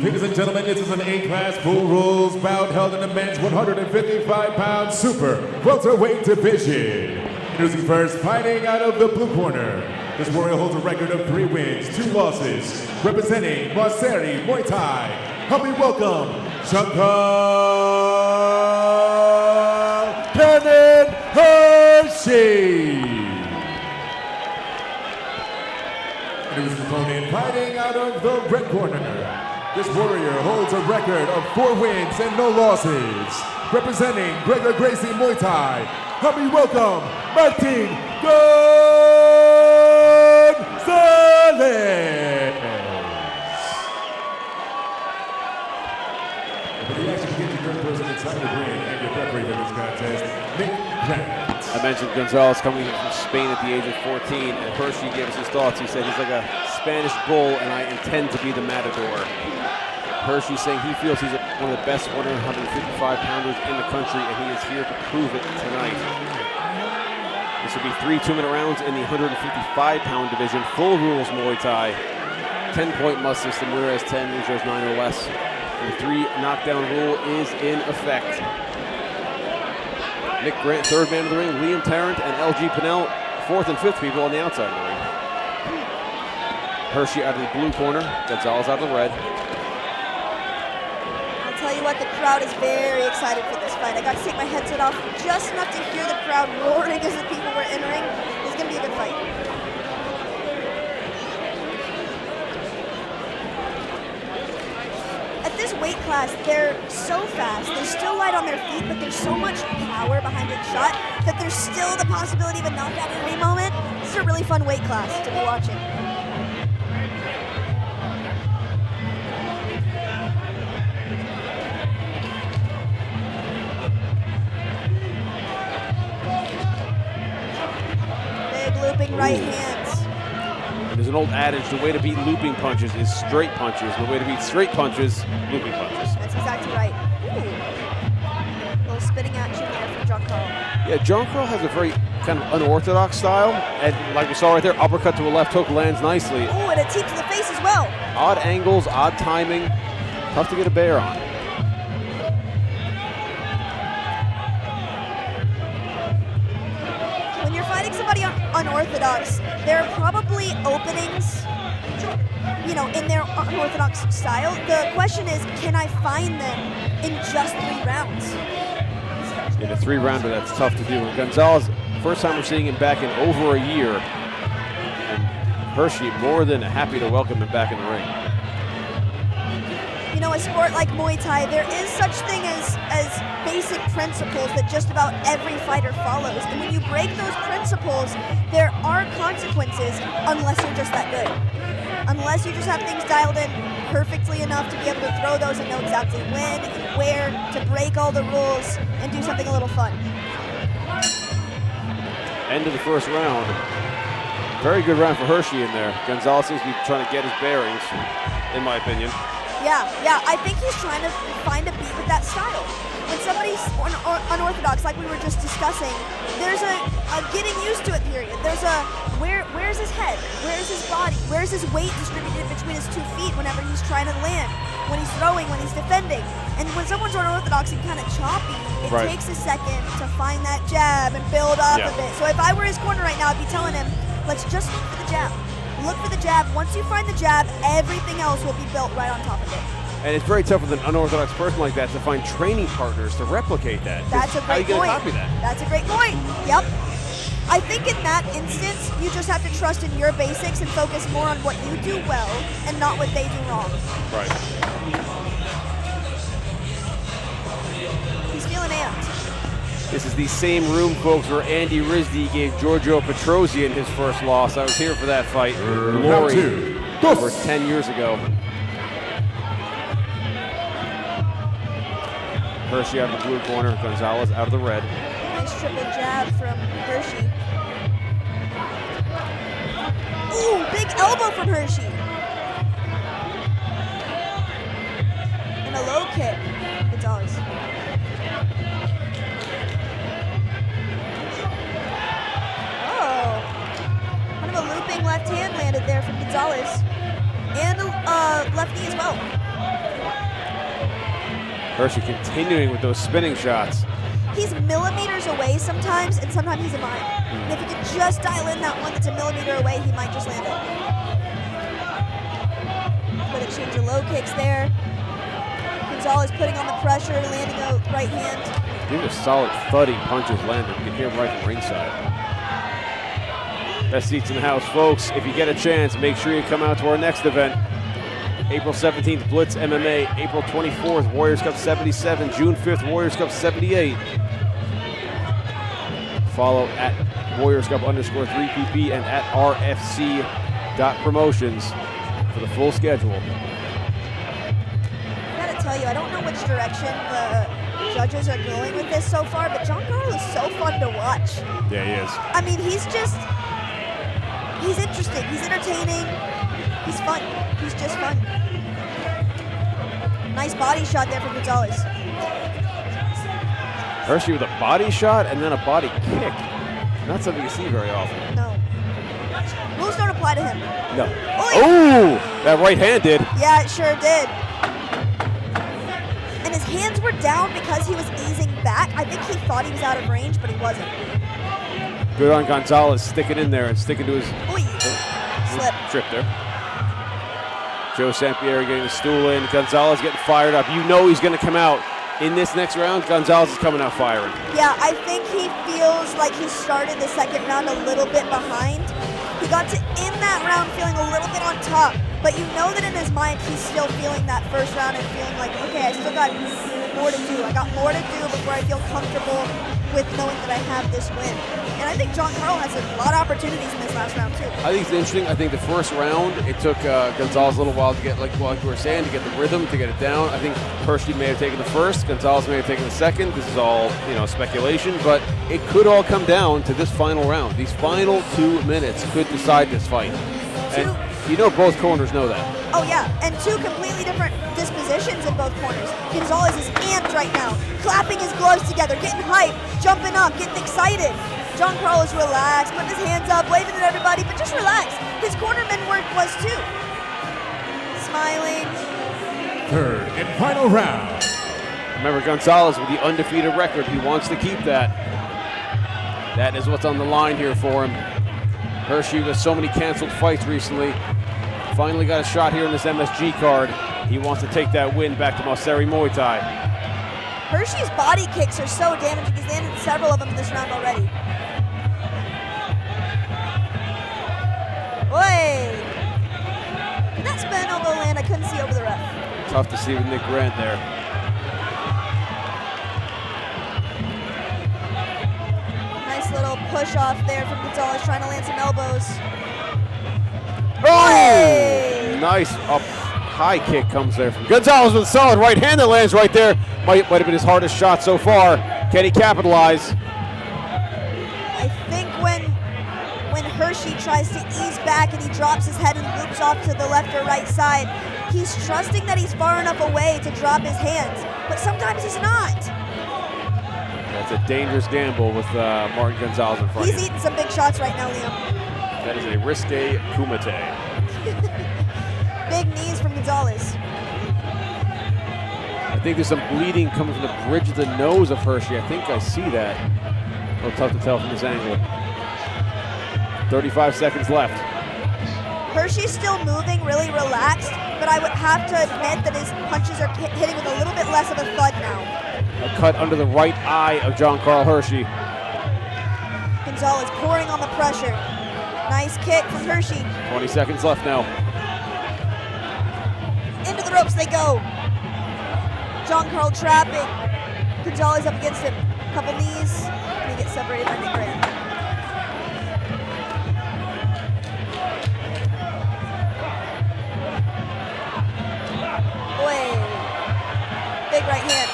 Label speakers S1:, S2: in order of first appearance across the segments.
S1: Ladies and gentlemen, this is an A-class full rules bout held in the men's 155-pound super welterweight division. Introducing first, fighting out of the blue corner. This warrior holds a record of 3 wins, 2 losses. Representing Hersey, Muay Thai. Help me welcome Cannon Hersey. Introducing opponent, fighting out of the red corner. This warrior holds a record of 4 wins and no losses. Representing Gregor Gracie Muay Thai, help me welcome Martin Gonzalez. For the action begins, your third person inside the ring and your referee for this contest, Nick Grant.
S2: I mentioned Gonzalez coming in from Spain at the age of 14, and Hersey gave us his thoughts. He said he's like a Spanish bull, and I intend to be the matador. Hersey saying he feels he's one of the best 155-pounders in the country, and he is here to prove it tonight. This will be 3 2-minute rounds in the 155-pound division, full rules Muay Thai, 10-point must system, whereas 10, losers 9 or less. The 3 knockdown rule is in effect. Nick Grant, third man of the ring, Liam Tarrant and LG Pinnell, 4th and 5th people on the outside of the ring. Hersey out of the blue corner, Gonzalez out of the red.
S3: I'll tell you what, the crowd is very excited for this fight. I got to take my headset off just enough to hear the crowd roaring as the people were entering. It's going to be a good fight. At this weight class, they're so fast. They're still light on their feet, but there's so much power behind each shot that there's still the possibility of a knockout at any moment. This is a really fun weight class to be watching. Big looping right hands.
S2: There's an old adage, the way to beat looping punches is straight punches. The way to beat straight punches, looping punches.
S3: That's exactly right. Ooh. A little spinning action there from John Carl.
S2: Yeah, John Carl has a very kind of unorthodox style. And like we saw right there, uppercut to a left hook lands nicely.
S3: Ooh, and a teep to the face as well.
S2: Odd angles, odd timing. Tough to get a bear on.
S3: When you're fighting somebody unorthodox, there are probably openings, you know, in their unorthodox style. The question is, can I find them in just 3 rounds?
S2: In a 3-rounder, that's tough to do. And Gonzalez, first time we're seeing him back in over a year. And Hersey more than happy to welcome him back in the ring.
S3: You know, a sport like Muay Thai, there is such thing as basic principles that just about every fighter follows. And when you break those principles, there are consequences unless you're just that good. Unless you just have things dialed in perfectly enough to be able to throw those and know exactly when and where to break all the rules and do something a little fun.
S2: End of the first round. Very good round for Hersey in there. Gonzalez seems to be trying to get his bearings, in my opinion.
S3: Yeah, I think he's trying to find a beat with that style. When somebody's unorthodox, like we were just discussing, there's a getting used to it period. There's a where's his head? Where's his body? Where's his weight distributed between his 2 feet whenever he's trying to land, when he's throwing, when he's defending? And when someone's unorthodox and kind of choppy, it takes a second to find that jab and build off of it. So if I were his corner right now, I'd be telling him, let's just look for the jab. Look for the jab. Once you find the jab, everything else will be built right on top of it.
S2: And it's very tough with an unorthodox person like that to find training partners to replicate that.
S3: That's a great point.
S2: How are you going to copy that?
S3: That's a great point. Yep. I think in that instance, you just have to trust in your basics and focus more on what you do well and not what they do wrong.
S2: Right.
S3: He's feeling amped.
S2: This is the same room, folks, where Andy Risdy gave Giorgio Petrosian his first loss. I was here for that fight. Glory over 10 years ago. Hersey out of the blue corner, Gonzalez out of the red.
S3: Nice triple jab from Hersey. Ooh, big elbow from Hersey. And a low kick. Gonzalez. Oh. Kind of a looping left hand landed there from Gonzalez. And a left knee as well.
S2: Hersey continuing with those spinning shots.
S3: He's millimeters away sometimes, and sometimes he's a mile. And if he could just dial in that one that's a millimeter away, he might just land it. But a change of low kicks there. Gonzalez putting on the pressure, landing a right hand.
S2: These are solid thuddy punches landed. You can hear them right from ringside. Best seats in the house, folks. If you get a chance, make sure you come out to our next event. April 17th, Blitz MMA. April 24th, Warriors Cup 77. June 5th, Warriors Cup 78. Follow at Warriors Cup _3PP and at RFC.promotions for the full schedule.
S3: I gotta tell you, I don't know which direction the judges are going with this so far, but John Carl is so fun to watch.
S1: Yeah, he is.
S3: I mean, he's interesting, he's entertaining, he's fun, he's just fun. Nice body shot there from Gonzalez.
S2: Hersey with a body shot and then a body kick. Not something you see very often.
S3: No. Rules don't apply to him.
S2: No.
S3: Oh,
S2: that right hand did.
S3: yeah, it sure did. And his hands were down because he was easing back. I think he thought he was out of range, but he wasn't.
S2: Good on Gonzalez, sticking in there and sticking to his
S3: Slip.
S2: trip there. Joe Sampieri getting the stool in. Gonzalez getting fired up. You know he's going to come out. In this next round, Gonzalez is coming out firing.
S3: Yeah, I think he feels like he started the second round a little bit behind. He got to end that round feeling a little bit on top, but you know that in his mind he's still feeling that first round and feeling like, okay, I still got more to do. I got more to do before I feel comfortable with knowing that I have this win. And I think John Carl has a lot of opportunities in this last round too.
S2: I think it's interesting. I think the first round, it took Gonzalez a little while to get, like we were saying, to get the rhythm, to get it down. I think Hersey may have taken the first, Gonzalez may have taken the second. This is all, speculation, but it could all come down to this final round. These final 2 minutes could decide this fight. And both corners know that.
S3: Oh yeah, and two completely different dispositions in both corners. Gonzalez is amped right now, clapping his gloves together, getting hyped, jumping up, getting excited. John Carl is relaxed, putting his hands up, waving at everybody, but just relax. His cornerman was too. Smiling.
S1: Third and final round.
S2: Remember, Gonzalez with the undefeated record, he wants to keep that. That is what's on the line here for him. Hersey with so many canceled fights recently. Finally got a shot here in this MSG card. He wants to take that win back to Mosseri Muay Thai.
S3: Hersey's body kicks are so damaging. He's landed several of them in this round already. Oi! Did that spin elbow land? I couldn't see over the ref.
S2: Tough to see with Nick Grant there.
S3: Nice little push off there from Gonzalez, trying to land some elbows.
S2: Oh! Nice up high kick comes there from Gonzalez with a solid right hand that lands right there. Might have been his hardest shot so far. Can he capitalize?
S3: I think when Hersey tries to ease back and he drops his head and loops off to the left or right side, he's trusting that he's far enough away to drop his hands, but sometimes he's not.
S2: That's a dangerous gamble with Martin Gonzalez in front of
S3: He's
S2: him.
S3: eating some big shots right now, Liam.
S2: That is a risque kumite.
S3: Big knees from Gonzalez.
S2: I think there's some bleeding coming from the bridge of the nose of Hersey. I think I see that. A little tough to tell from this angle. 35 seconds left.
S3: Hersey's still moving, really relaxed, but I would have to admit that his punches are hitting with a little bit less of a thud now.
S2: A cut under the right eye of John Carl Hersey.
S3: Gonzalez pouring on the pressure. Nice kick from Hersey.
S2: 20 seconds left now.
S3: Into the ropes they go. John Carl trapping. Gonzalez up against him. Couple knees. And he gets separated by Nick Grant. Boy. Big right hand.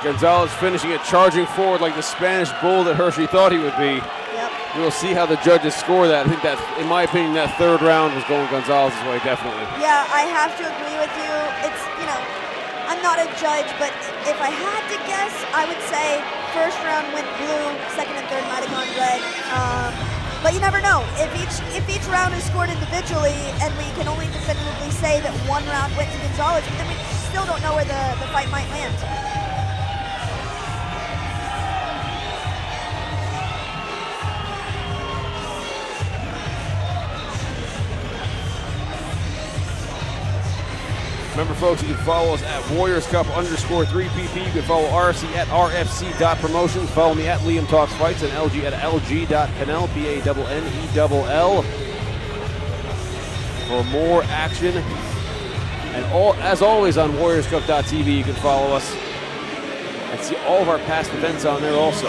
S2: Gonzalez finishing it, charging forward like the Spanish bull that Hersey thought he would be.
S3: Yep.
S2: We'll see how the judges score that. I think that, in my opinion, that third round was going Gonzalez's way, definitely.
S3: Yeah, I have to agree with you. It's, I'm not a judge, but if I had to guess, I would say first round went blue, second and third might have gone red. But you never know. If each round is scored individually, and we can only definitively say that one round went to Gonzalez, then we still don't know where the fight might land.
S2: Remember, folks, you can follow us at WarriorsCup_3PP. You can follow RFC at RFC.promotions. Follow me at Liam Talks Fights and LG at LG.Pennell, Pannell. For more action. And as always on WarriorsCup.tv, you can follow us and see all of our past events on there also.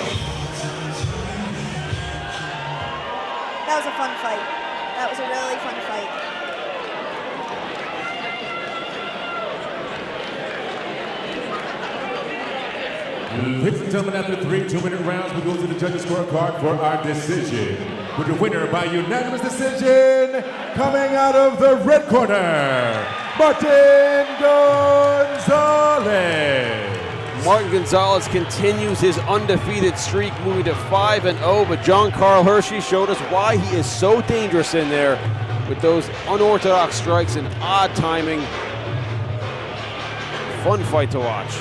S3: That was a fun fight. That was a really fun fight.
S1: Ladies and gentlemen, after 3 2-minute rounds, we go to the judges' scorecard for our decision. With your winner by unanimous decision, coming out of the red corner, Martin Gonzalez.
S2: Martin Gonzalez continues his undefeated streak, moving to 5-0, but John Carl Hersey showed us why he is so dangerous in there with those unorthodox strikes and odd timing. Fun fight to watch.